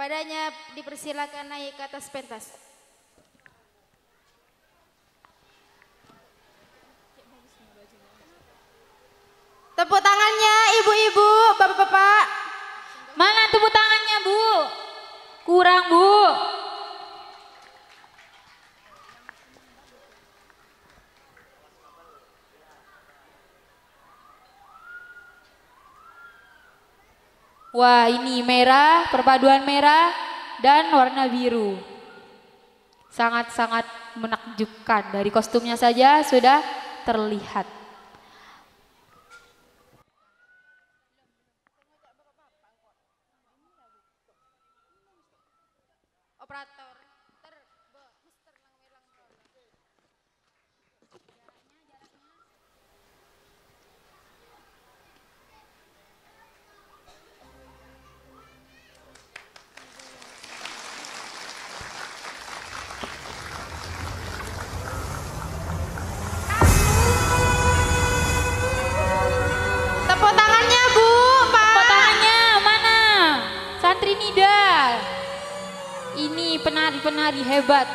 Kepadanya dipersilakan naik ke atas pentas. Tepuk tangannya ibu-ibu, bapak-bapak. Mana tepuk tangannya Bu? Kurang Bu. Wah, ini merah, perpaduan merah dan warna biru. Sangat-sangat menakjubkan. Dari kostumnya saja sudah terlihat. Operator. Tepuk tangannya Bu, Pak. Tepuk tangannya mana? Santri Nida. Ini penari-penari hebat.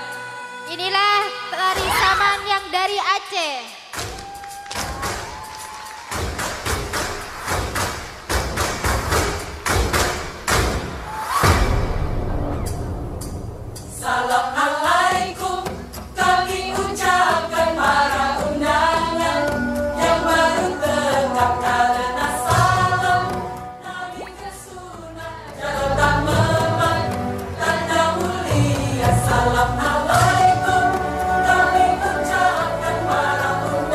Inilah tari saman yang dari Aceh. Salam alaikum kami ucapkan para undangan yang baru tetap karena salam Nabi kesunah jabatan memang tanda mulia. Salam alaikum kami ucapkan para undangan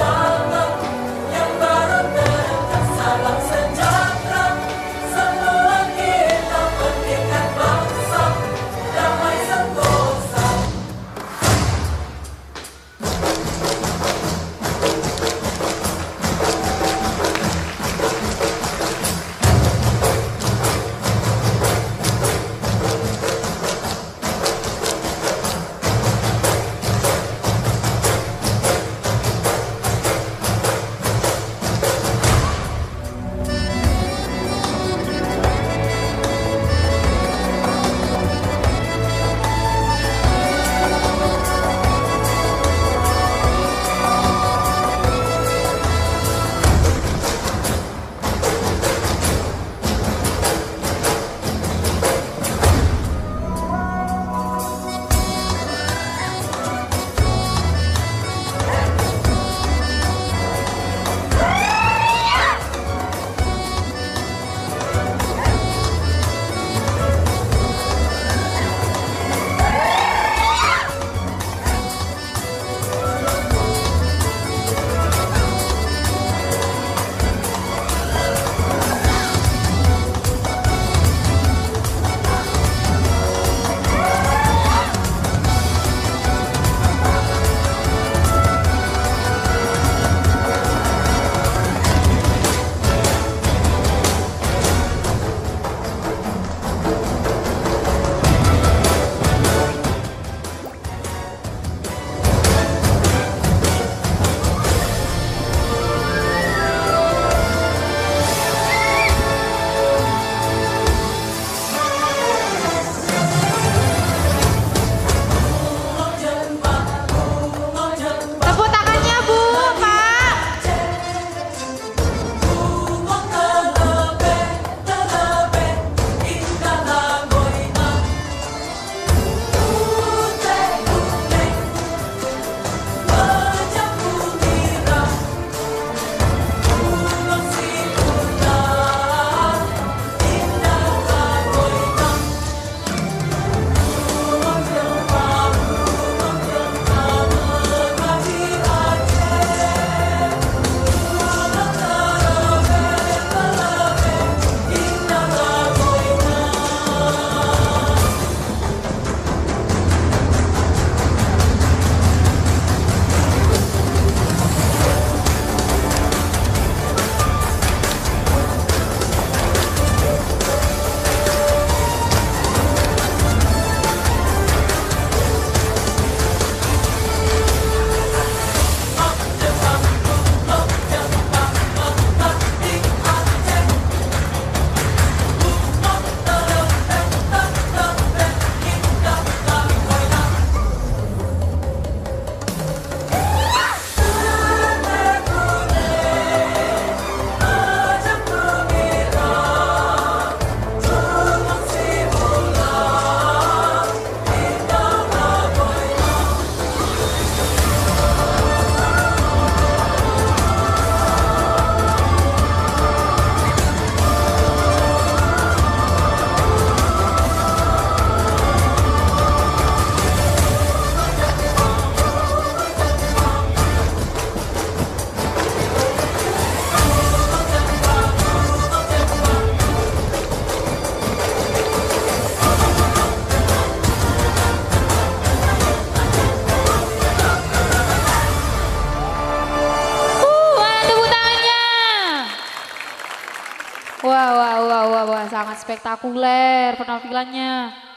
sangat spektakuler penampilannya.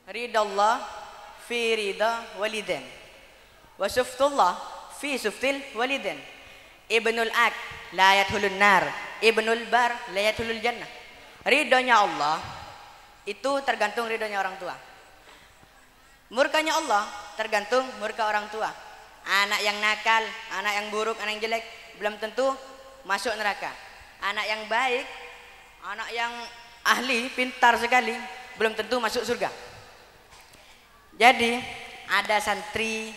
Ridallah fi rida walidin wa suftullah fi suftil walidin. Ibnul ak la yadkhulun nar, ibnul bar la yadkhulul jannah. Ridhonya Allah itu tergantung ridhonya orang tua. Murkanya Allah tergantung murka orang tua. Anak yang nakal, anak yang buruk, anak yang jelek belum tentu masuk neraka. Anak yang baik, anak yang ahli, pintar sekali belum tentu masuk surga. Jadi ada santri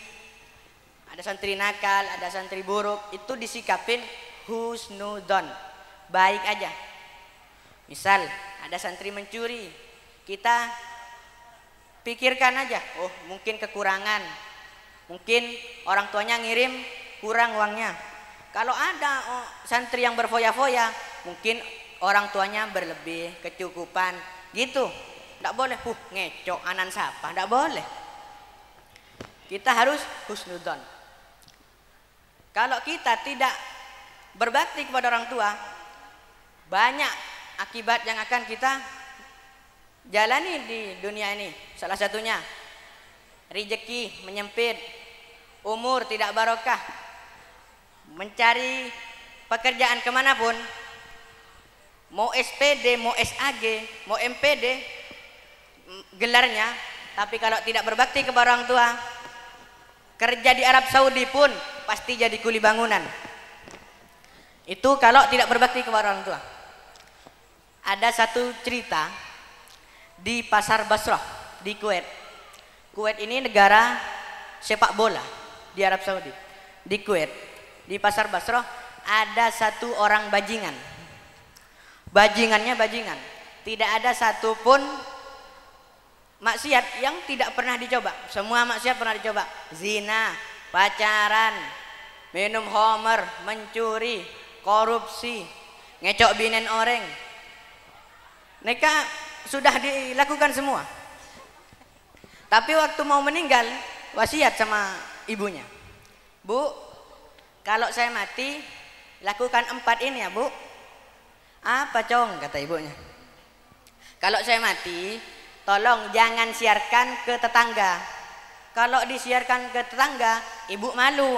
nakal, ada santri buruk, itu disikapin husnudon, baik aja. Misal ada santri mencuri, kita pikirkan aja, oh mungkin kekurangan, mungkin orang tuanya ngirim kurang uangnya. Kalau ada santri yang berfoya-foya, mungkin orang tuanya berlebih, kecukupan, gitu. Tidak boleh, ngecok anan siapa, tidak boleh. Kita harus husnudon. Kalau kita tidak berbakti kepada orang tua, banyak akibat yang akan kita jalani di dunia ini. Salah satunya rezeki menyempit, umur tidak barokah, mencari pekerjaan kemanapun, mau SPD, mau SAG, mau MPD gelarnya, tapi kalau tidak berbakti kepada orang tua, kerja di Arab Saudi pun pasti jadi kuli bangunan. Itu kalau tidak berbakti kepada orang tua. Ada satu cerita di pasar Basrah di Kuwait. Kuwait ini negara sepak bola di Arab Saudi. Di Kuwait, di pasar Basrah ada satu orang bajingan. Bajingannya bajingan. Tidak ada satupun maksiat yang tidak pernah dicoba. Semua maksiat pernah dicoba. Zina, pacaran, minum homer, mencuri, korupsi, ngecok binen orang. Mereka sudah dilakukan semua. Tapi waktu mau meninggal, wasiat sama ibunya. Bu, kalau saya mati, lakukan 4 ini ya bu. Apa cong, kata ibunya. Kalau saya mati, tolong jangan siarkan ke tetangga. Kalau disiarkan ke tetangga, ibu malu.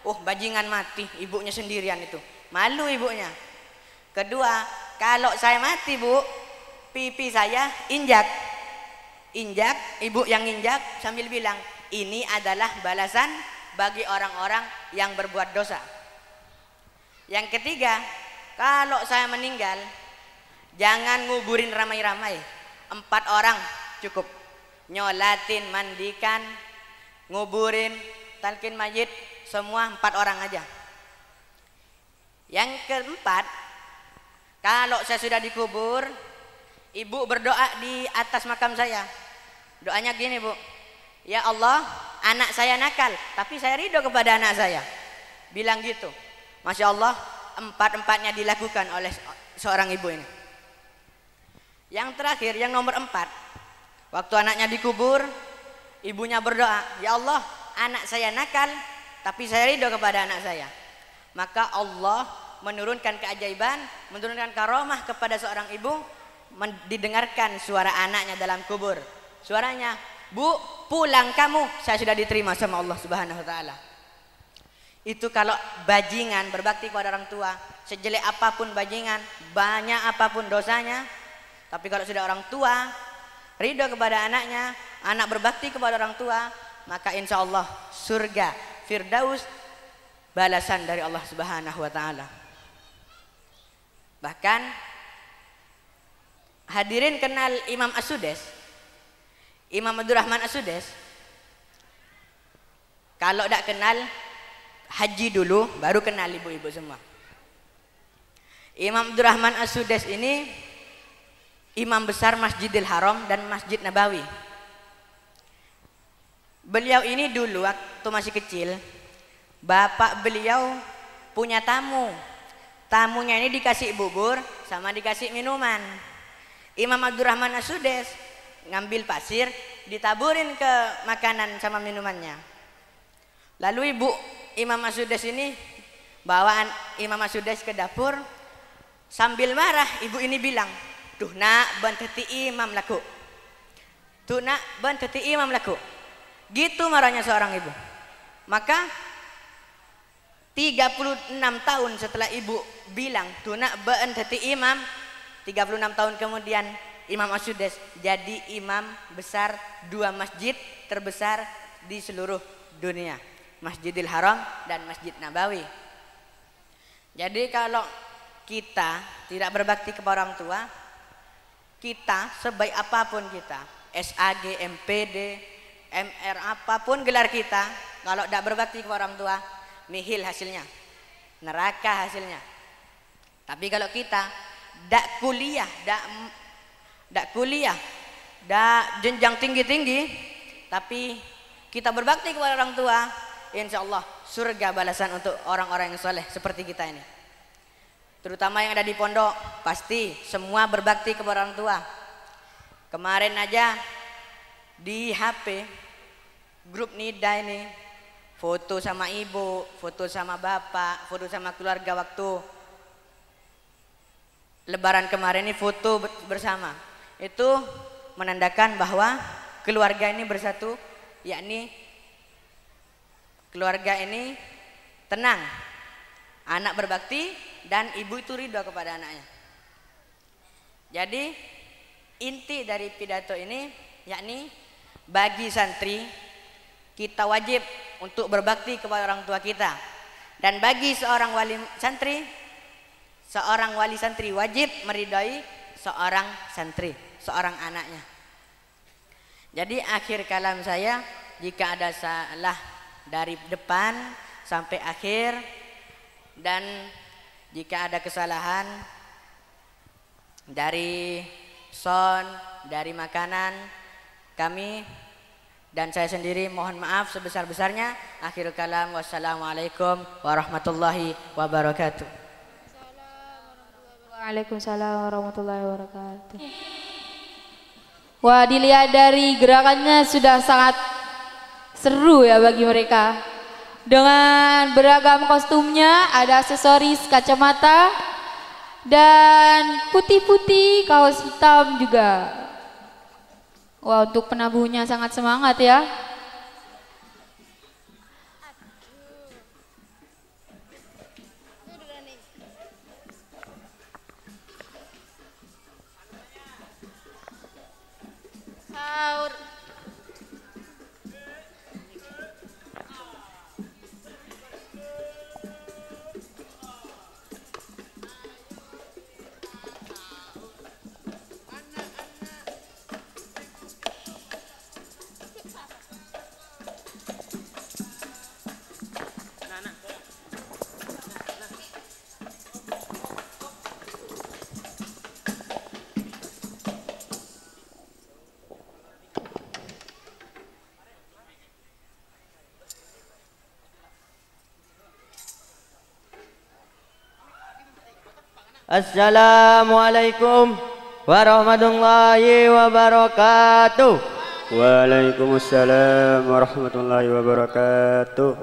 Oh bajingan mati, ibunya sendirian itu. Malu ibunya. Kedua, kalau saya mati bu, pipi saya injak. Injak, ibu yang injak sambil bilang, ini adalah balasan bagi orang-orang yang berbuat dosa. Yang ketiga, kalau saya meninggal, jangan nguburin ramai-ramai. 4 orang cukup. Nyolatin, mandikan, nguburin, talqin mayit, semua 4 orang aja. Yang keempat, kalau saya sudah dikubur, ibu berdoa di atas makam saya. Doanya gini bu, ya Allah, anak saya nakal, tapi saya ridho kepada anak saya. Bilang gitu. Masya Allah, 4-4-nya dilakukan oleh seorang ibu ini. Yang terakhir, yang nomor 4, waktu anaknya dikubur, ibunya berdoa, ya Allah, anak saya nakal, tapi saya ridho kepada anak saya. Maka Allah menurunkan keajaiban, menurunkan karomah kepada seorang ibu, didengarkan suara anaknya dalam kubur. Suaranya, bu, pulang kamu, saya sudah diterima sama Allah Subhanahu wa Ta'ala. Itu kalau bajingan berbakti kepada orang tua, sejelek apapun bajingan, banyak apapun dosanya, tapi kalau sudah orang tua ridho kepada anaknya, anak berbakti kepada orang tua, maka insya Allah surga Firdaus balasan dari Allah Subhanahu wa Ta'ala. Bahkan hadirin kenal Imam As-Sudais, Imam Abdurrahman As-Sudais? Kalau tidak kenal, haji dulu baru kenal ibu-ibu semua. Imam Abdurrahman As-Sudais ini imam besar Masjidil Haram dan Masjid Nabawi. Beliau ini dulu waktu masih kecil, bapak beliau punya tamu. Tamunya ini dikasih bubur sama dikasih minuman. Imam Abdurrahman As-Sudais ngambil pasir, ditaburin ke makanan sama minumannya. Lalu ibu Imam As-Sudais ini bawaan Imam As-Sudais ke dapur, sambil marah ibu ini bilang, "Tuh nak, banteti imam laku. Tuh nak, banteti imam laku." Gitu marahnya seorang ibu. Maka 36 tahun setelah ibu bilang, "Tuh nak, banteti imam," 36 tahun kemudian Imam As-Sudais jadi imam besar 2 masjid terbesar di seluruh dunia, Masjidil Haram dan Masjid Nabawi. Jadi kalau kita tidak berbakti kepada orang tua, kita sebaik apapun kita, SAG, MPD, MR, apapun gelar kita, kalau tidak berbakti kepada orang tua, nihil hasilnya, neraka hasilnya. Tapi kalau kita tidak kuliah, tidak jenjang tinggi-tinggi, tapi kita berbakti kepada orang tua, insya Allah surga balasan untuk orang-orang yang soleh seperti kita ini. Terutama yang ada di pondok, pasti semua berbakti kepada orang tua. Kemarin aja di HP grup Nida ini, foto sama ibu, foto sama bapak, foto sama keluarga waktu Lebaran kemarin ini, foto bersama. Itu menandakan bahwa keluarga ini bersatu, yakni keluarga ini tenang, anak berbakti dan ibu itu ridho kepada anaknya. Jadi inti dari pidato ini yakni bagi santri kita wajib untuk berbakti kepada orang tua kita, dan bagi seorang wali santri wajib meridai seorang santri, seorang anaknya. Jadi akhir kalam saya, jika ada salah dari depan sampai akhir, dan jika ada kesalahan dari sound, dari makanan, kami dan saya sendiri mohon maaf sebesar-besarnya. Akhir kalam, wassalamualaikum warahmatullahi wabarakatuh. Waalaikumsalam warahmatullahi wabarakatuh. Wah, dilihat dari gerakannya sudah sangat seru ya bagi mereka. Dengan beragam kostumnya, ada aksesoris kacamata dan putih-putih, kaos hitam juga. Wah, untuk penabuhnya sangat semangat ya. Assalamualaikum warahmatullahi wabarakatuh. Waalaikumsalam warahmatullahi wabarakatuh.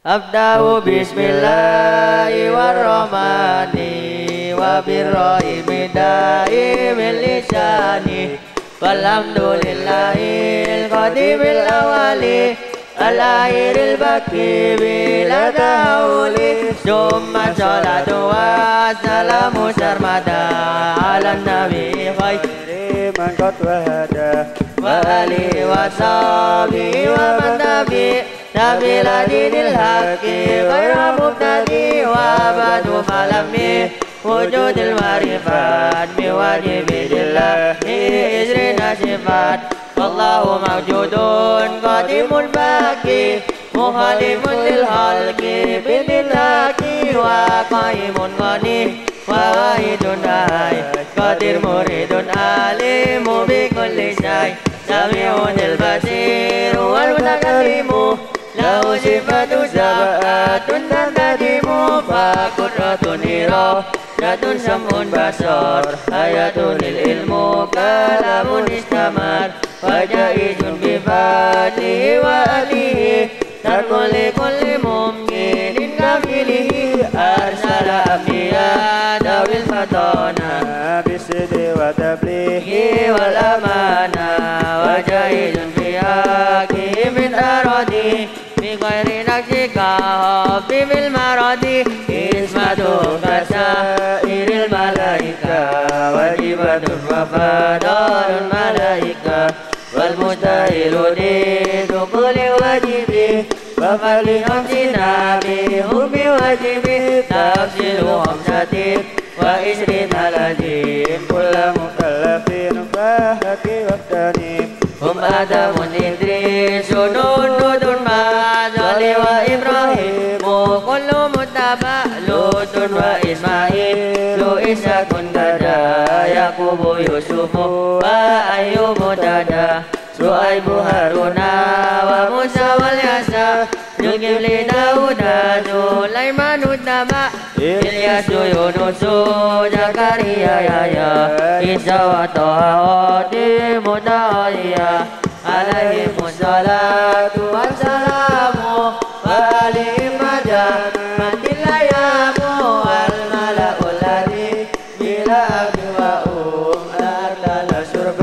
Abda'u bismillahirrahmanirrahim wa birrahimi daimil lisani walhamdulillahil qadimil awali al-akhiril baki bila tauli summa salatu wa salamu sarmada ala nabi khairi man qad wahada wa alihi wa sahbihi wa man tabi nabila dinil haqi ghayra mubtadi wa ba'du falami wujudil marifat biwajibillahi isrina sifat wallahu mawjudun qadimul baqi mukhalimun lil halqi binillaki wa qaimun qani wa wahidun hai qadir muridun alimu bi كل شيء سميع البصير والمتكلم له صفة سبعة تنتدم فقدرة إرادة سمع بصر آية للعلم كلام استمر وجائز بفضله وآله ترك لكل ممكن كفله أرسل أنبياء ذوي الفطانة بالصدق والتبليغ والأمانة وجائز في حقه من أراضي بغير نقص كحب بالمرض اسمته كسائر الملائكة واجبة وفضل الملائكة والمستحيل لدخول واجبه وفليمسنا بحب واجبه تفصيل خمسة وعشرين لازم كل مكلف فهك واغتنم هم آدم إدريس نوح معزل وإبراهيم كل متبع لوط وإسماعيل إسحاق كذا يعقوب يوسف وأيوب كذا شعيب هارون وموسى واليسع ذو داود سليمان تبع إلياس يونس زكريا يحيى عيسى وطه متعاليا عليهم الصلاة والسلام وآلهم مجد الأيام والملأ الذي بلا أب وأم أكل الشرب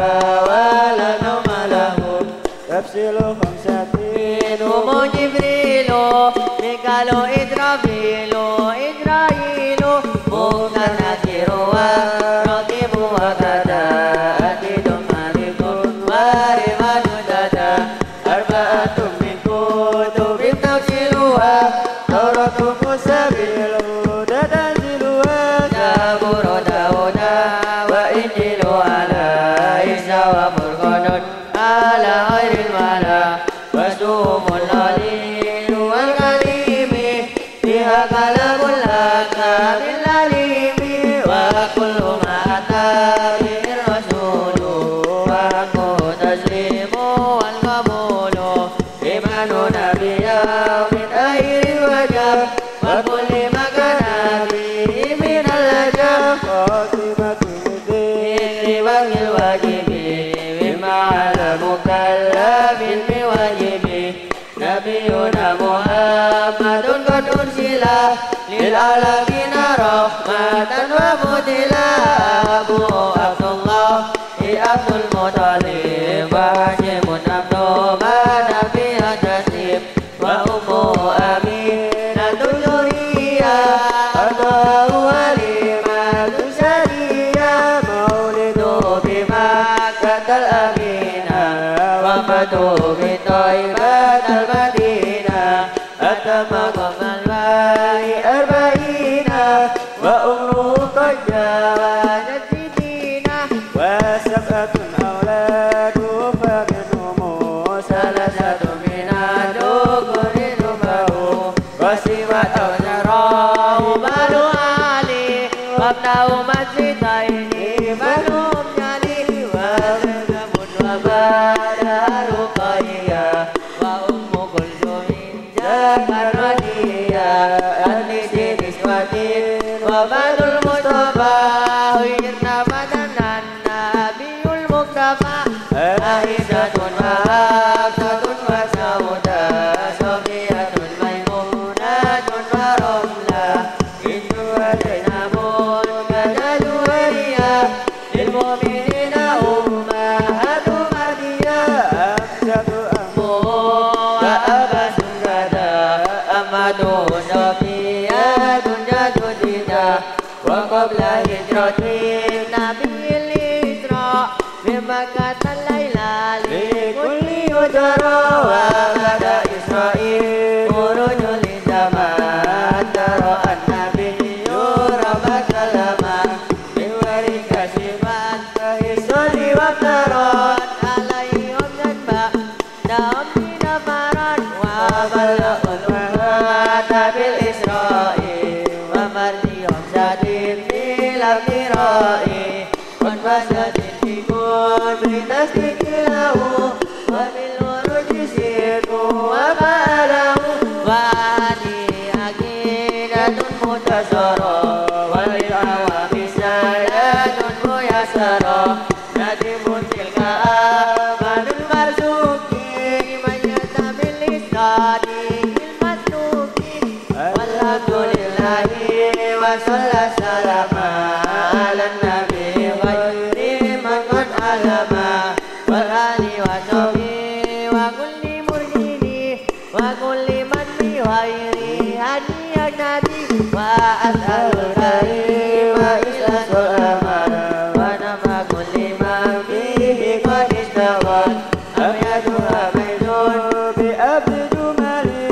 ولا نوم لهم تفصيل خمسة هم جبريل ميكال إسرافيل إسرائيل مختار نذير ورقيب وكذا عتيد مالك ورحمن دادا أربعة من كتب تفصيلها توراة موسى بالهدى تنزلها زبور داود وإنجيل على عيسى وفرقان على غير الملا وسوم العليل والكريم فيها كلام لك بالعليم وكل ما أتى به الرسول وحقه تسليم والقبول إيمان نبيا من أهل الوجب وكل ما كان به من الأجب خاتمة الدين ذكر الواجب مما على مكلف بواجب نبينا محمد قد أرسل للعالمين رحمة ومدلا أبو عبد الله عبد المطلب وهاشم عبد مناف تسليم وأمه أمينة ذرية أرضاه وليمة سرية مولده بمكة الأمينة وفاته بطيبة المدينة أتم قبل الماء 40 وأمره قد جاوزت 60 وسبعة أولاده فمنهم ثلاثة من الذكور ذكره وسوى أوزراه بنو علي وابنه مسجدين بنو علي وزينب وبدر رقية وأم كلثوم ذاك الردية النسي نسوة وبنو المصطفى هجرنا بدنا النبي المصطفى عائشة وحفصة وسودة صفية ميمونة ورملة بنت وزينب كذا جويرية للمؤمنين أمهات مهدية أمسك أمه وأبا سكدة أمته صفية جديدة وقبل هجرة النبي الإسراء بمكة الليلة لكل يجرى وغدا إسرائيل خروج للزمان ترى النبي رب كلمة من وري كشفا فهسل وافترات عليهم ذنبا دام نفرات وبلغ الوفاة بالإسراء ومرجهم سادين في الافتراء وانفسد في كل بتصديق له وبالورود سيره وفعله وهذه عقيدة متسرة وللعوام سادة ميسرة ندم تلك آمال المرزوقين من يتبع اللسان المسلوك والحمد لله وصلى السلام على النبي غير من قد علم والآل وصحبه وكل مرشد وكل من بغير هدي يهتدي وأسأل الكريم إخلاص الأمل ونفع كل من فيه قد اشتغل أبيضها بيض بأبد جمالي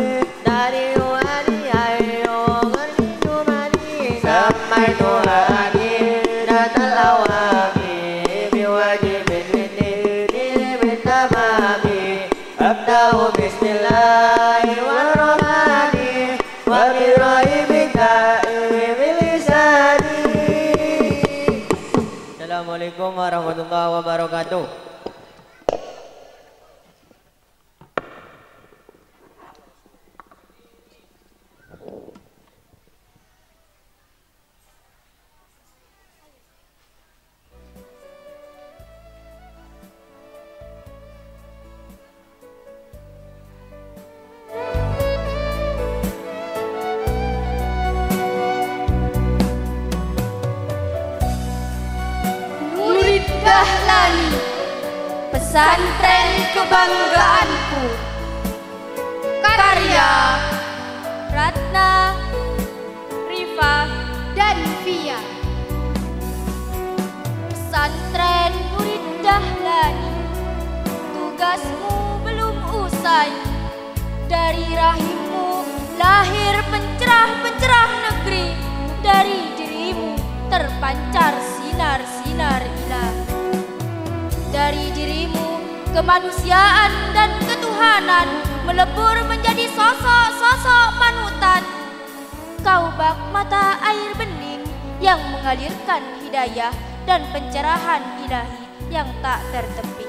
dari wali ayo ngerti jumali samaituha aqidatal awami biwajibin diri bitamami abda'u bismillahi warrahmani wa birahimika bilisani. Assalamualaikum warahmatullahi wabarakatuh. Murid Dahlani, pesantren kebanggaanku. Karya Ratna, Rifa, dan Via. Pesantren Murid Dahlani, tugasmu belum usai. Dari rahimmu lahir pencerah-pencerah negeri. Dari dirimu terpancar sinar-sinar ilahi. Dari dirimu kemanusiaan dan ketuhanan melebur menjadi sosok-sosok panutan. Kau bak mata air bening yang mengalirkan hidayah dan pencerahan ilahi yang tak tertepi.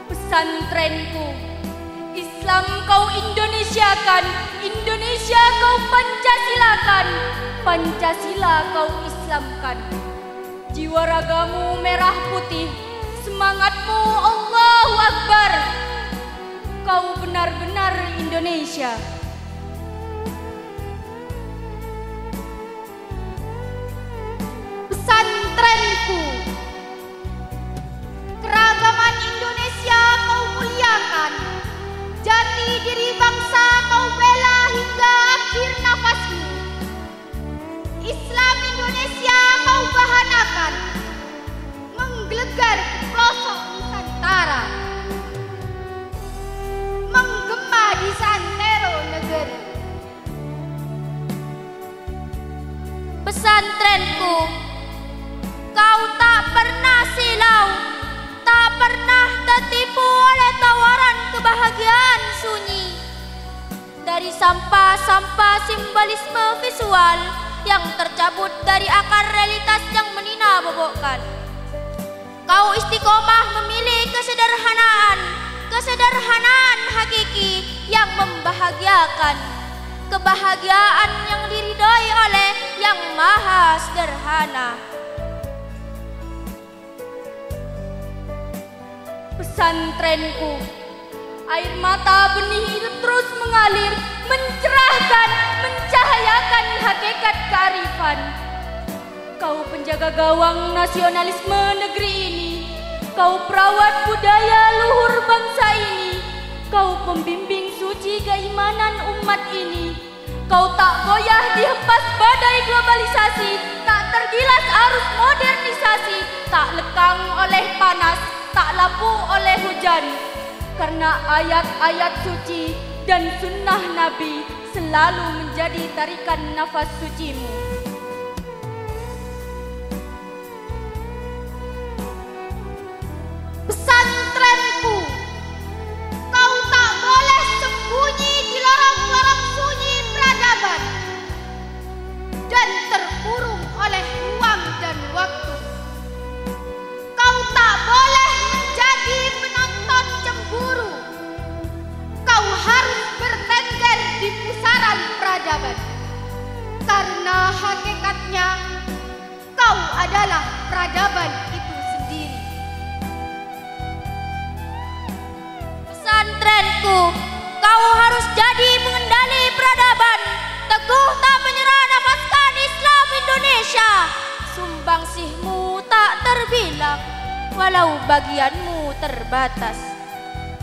Pesantrenku, Islam kau Indonesiakan, Indonesia kau Pancasilakan, Pancasila kau Islamkan. Jiwa ragamu merah putih, semangatmu Allahu Akbar. Kau benar-benar Indonesia. Pesantrenku, keragaman Indonesia kau muliakan. Jati diri bangsa kau bela hingga akhir nafasmu. Islam Indonesia kau bahanakan, menggelegar di pelosok Nusantara, menggema di santero negeri. Pesantrenku, kau tak pernah silau, tak pernah tertipu oleh tawaran kebahagiaan sunyi. Dari sampah-sampah simbolisme visual yang tercabut dari akar realitas yang menina bobokkan. Kau istiqomah memilih kesederhanaan, kesederhanaan hakiki yang membahagiakan. Kebahagiaan yang diridhoi oleh yang maha sederhana. Pesantrenku, air mata benih itu terus mengalir, mencerahkan, mencahayakan hakikat kearifan. Kau penjaga gawang nasionalisme negeri ini, kau perawat budaya luhur bangsa ini, kau pembimbing suci keimanan umat ini. Kau tak goyah dihempas badai globalisasi, tak tergilas arus modernisasi, tak lekang oleh panas, tak lapuk oleh hujan. Karena ayat-ayat suci dan sunnah Nabi selalu menjadi tarikan nafas sucimu. Pesantrenku, kau tak boleh sembunyi di lorong-lorong sunyi peradaban dan terkurung oleh ruang dan adalah peradaban itu sendiri. Pesantrenku, kau harus jadi pengendali peradaban, teguh tak menyerah nafaskan Islam Indonesia. Sumbangsihmu tak terbilang, walau bagianmu terbatas,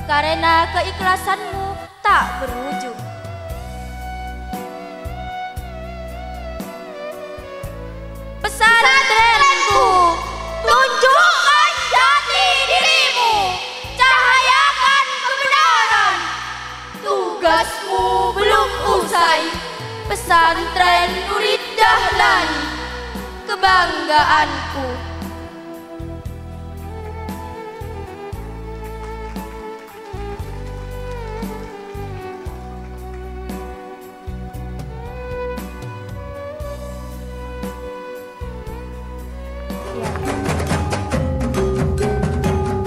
karena keikhlasanmu tak berujung. Pesantrenku, tunjukkan jati dirimu, cahayakan kebenaran. Tugasmu belum usai, pesantren Nurid Dahlani, kebanggaanku.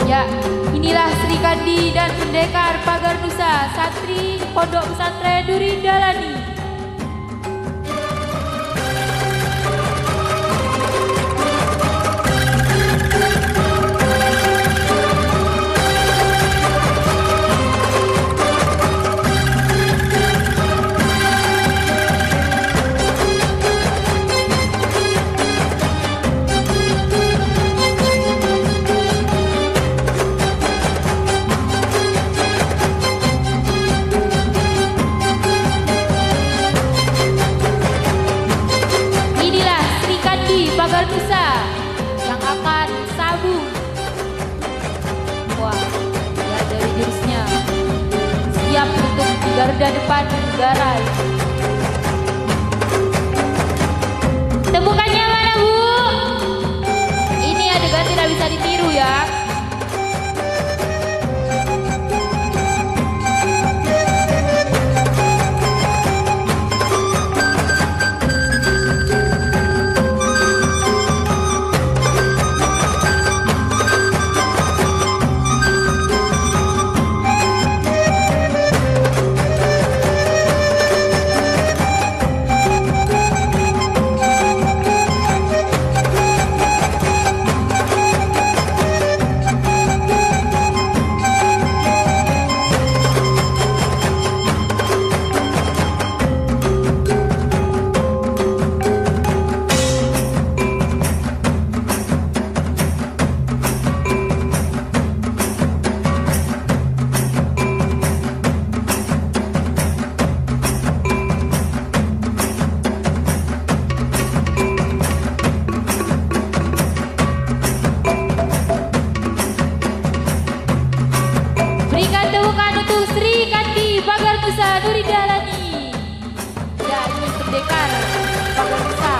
Ya, inilah Sri Kandi dan Pendekar Pagar Nusa, santri Pondok Pesantren Nurid Dahlani. Pagar Nusa yang akan sabung. Wah, ya dari jurusnya siap untuk di garda depan negara. Temukannya mana, Bu? Ini adegan tidak bisa ditiru ya. Nurid Dahlani, ya ini Pendekar Pagar Nusa.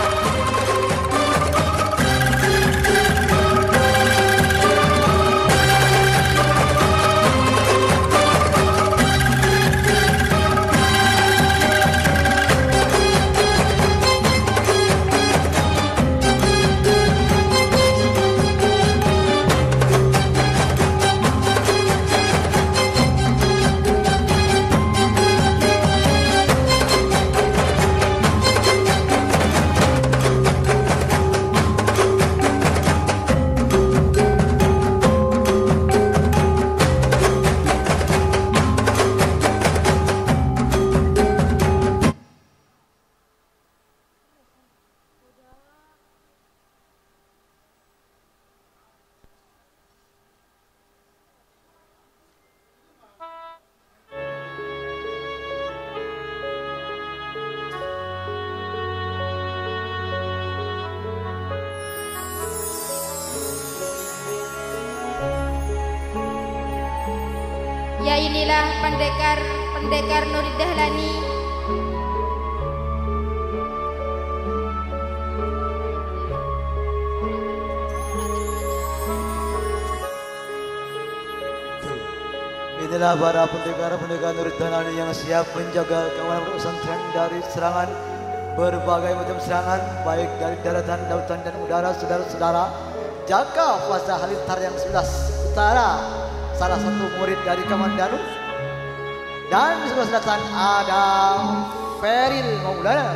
Ya inilah pendekar Nurid Dahlani. Inilah para pendekar Nurid Dahlani yang siap menjaga keamanan pesantren dari serangan berbagai macam serangan, baik dari daratan, lautan dan udara. Saudara-saudara, jaga fasa halilintar yang sebelah utara, salah satu murid dari Kamandanu, dan di sebelah selatan ada Feril Maulana,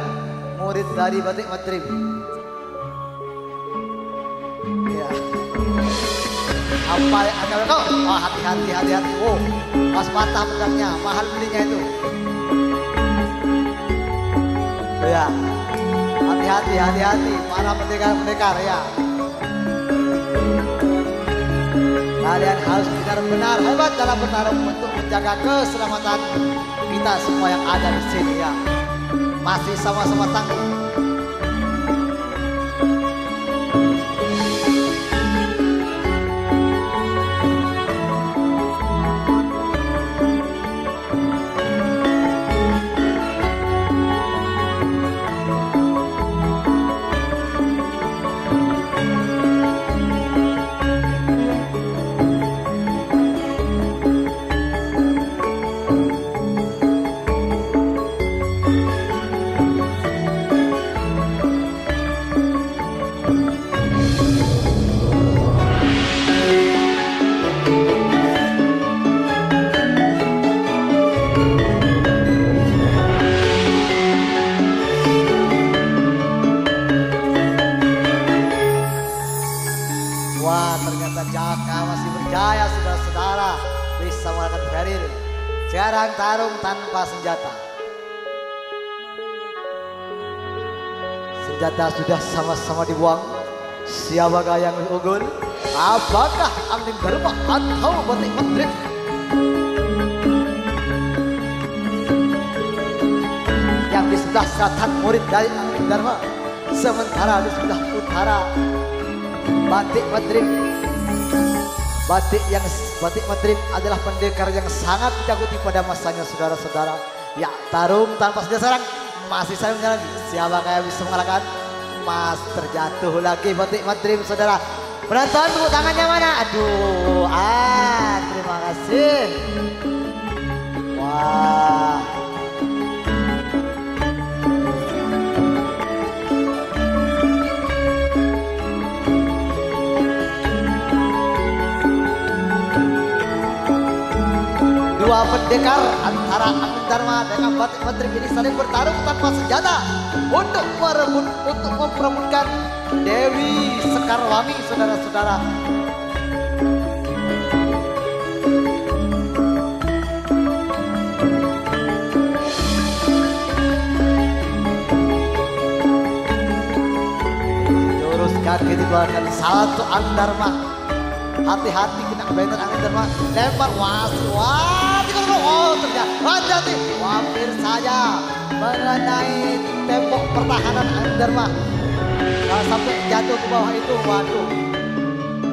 murid dari Batik Matrib. paling agak kok. Oh, hati-hati. Oh, pas patah pedangnya, mahal belinya itu. Ya, hati-hati para pendekar ya. Kalian harus benar-benar hebat dalam bertarung untuk menjaga keselamatan kita semua yang ada di sini ya. Masih sama-sama tangguh. Wah, ternyata Jaka masih berjaya saudara-saudara, bisa mengalahkan Feril. Sekarang tarung tanpa senjata. Senjata sudah sama-sama dibuang. Siapakah yang unggul? Apakah Angin Dharma atau Batik Madrid? Yang di sebelah selatan murid dari Angin Dharma, sementara di sebelah utara Batik Madrid. Batik Madrid adalah pendekar yang sangat ditakuti pada masanya saudara-saudara. Ya, tarung tanpa senjata sekarang masih saling menjalani. Siapakah yang bisa mengalahkan? Mas, terjatuh lagi Batik Madrid saudara. Penonton tepuk tangannya mana? Aduh, terima kasih. Wah. Dua pendekar antara Angin Dharma dengan Batik Madrid ini saling bertarung tanpa senjata untuk memperebutkan Dewi Sekarwangi saudara-saudara. Jurus kaki dikeluarkan satu Angin Dharma. Hati-hati kena banner Angin Dharma. Lempar terjadi hati-hati, hampir saja mengenai tembok pertahanan Angin Dharma. Kalau sampai jatuh ke bawah itu, waduh,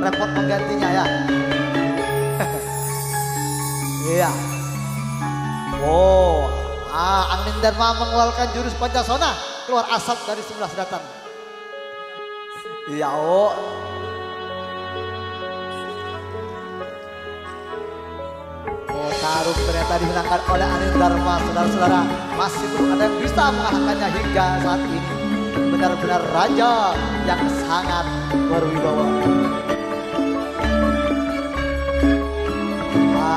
repot menggantinya ya. Iya. Oh, Angin Dharma mengeluarkan jurus Pancasona, keluar asap dari sebelah selatan. Iya, oh. Tarung ternyata dimenangkan oleh Angin Dharma saudara-saudara. Masih belum ada yang bisa mengalahkannya hingga saat ini. Benar-benar raja yang sangat berwibawa.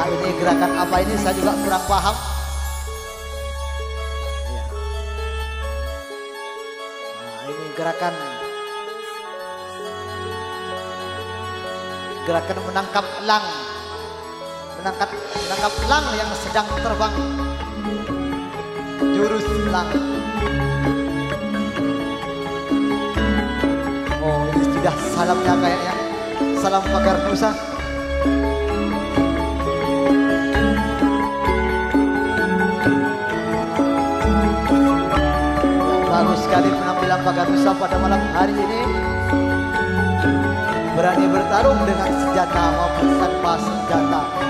Ini gerakan apa ini saya juga kurang paham. Ya. Ini gerakan menangkap elang. Menangkap elang yang sedang terbang. Jurus elang. Oh, ini sudah salamnya kayaknya. Salam pagar Nusa. Bagus sekali penampilan pagar Nusa pada malam hari ini. Berani bertarung dengan senjata maupun tanpa senjata.